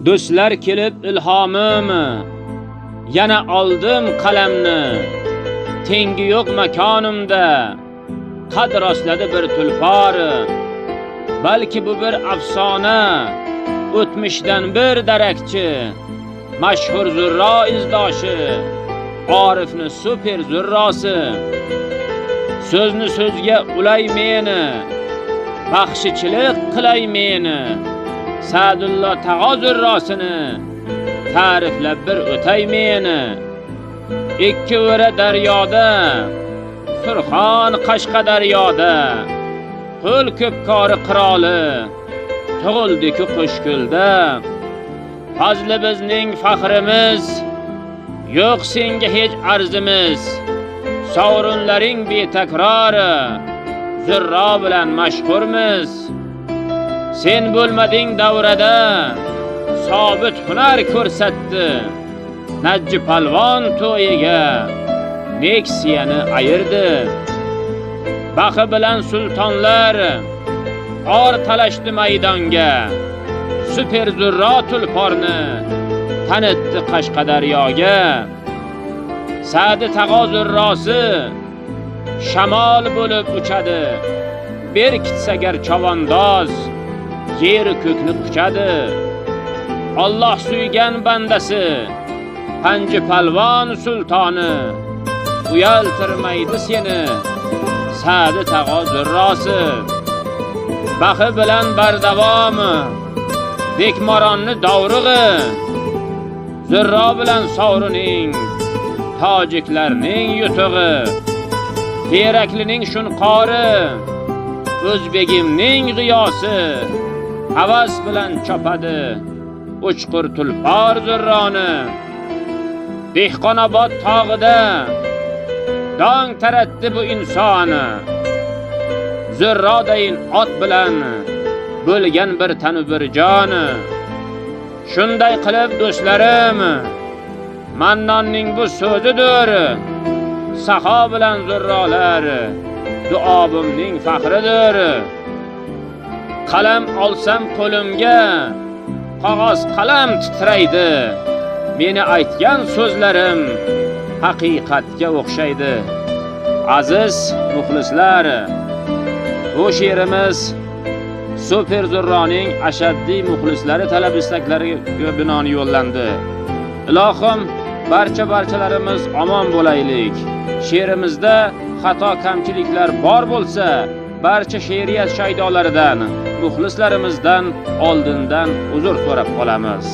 Do'stlar kelib ilhomim, yana oldim qalamni. Tengi yo'q makonimda qad rostladi bir tulpor. Balki bu bir afsona, o'tmishdan bir darakchi. Mashhur zurro izdoshi, Orifni super zurrosi. So'zni so'zga ulay meni, baxshichilik qilay meni. Sa'dullo Tag'o zurrosini ta'riflab bir o'tay meni. Ikki o'ra daryoda, Surxon Qashqadaryoda, qo'l ko'p kori qiroli tug'ildi-ku Qo'shko'lda. Fazli bizning faxrimiz, yo'q senga hech arzimiz. Sovrunlaring betakror, zurro bilan mashhurmiz. Sen bo'lmading davrada, sobit hunar ko'rsatdi. Najji palvon to'yiga Neksiyani ayirdi. Baxi bilan sultonlar or talashdi maydonga. Super zurro tulporni tanitdi Qashqadaryoga. Sa'di Tag'o zurrosi shamol bo'lib uchadi. Berkitsagar chavandoz yer ko'kni quchadi. Alloh suygan bandasi Panji palvon sultoni uyaltirmaydi seni Sa'di Tag'o zurrosi. Baxi bilan bardavom Bekmoronni dovrug'i, zurro bilan sovruning tojiklarning yutug'i. Teraklining shunqori, o'zbegimning g'iyosi. Havas bilan chopadi uchqur tulpor zurroni. Dehqonobod tog'ida dong taratdi bu insoni. Zurrodayin ot bilan bo'lgan bir tanu bir joni. Shunday qilib do'stlarim, Mannonning bu so'zidir. Saxo bilan zurrolar duobimning faxridir. Qalam olsam qo'limga, qog'oz qalam titraydi. Meni aytgan so'zlarim haqiqatga o'xshaydi. Aziz muxlislar, bu she'rimiz Super zurroning ashaddiy muxlislari talab istaklariga binoan yo'llandi. Ilohim barchalarimiz omon bo'laylik. She'rimizda xato kamchiliklar bor bo'lsa, barcha she'riyat shaydolaridan, muxlislarimizdan oldindan uzr so'rab qolamiz.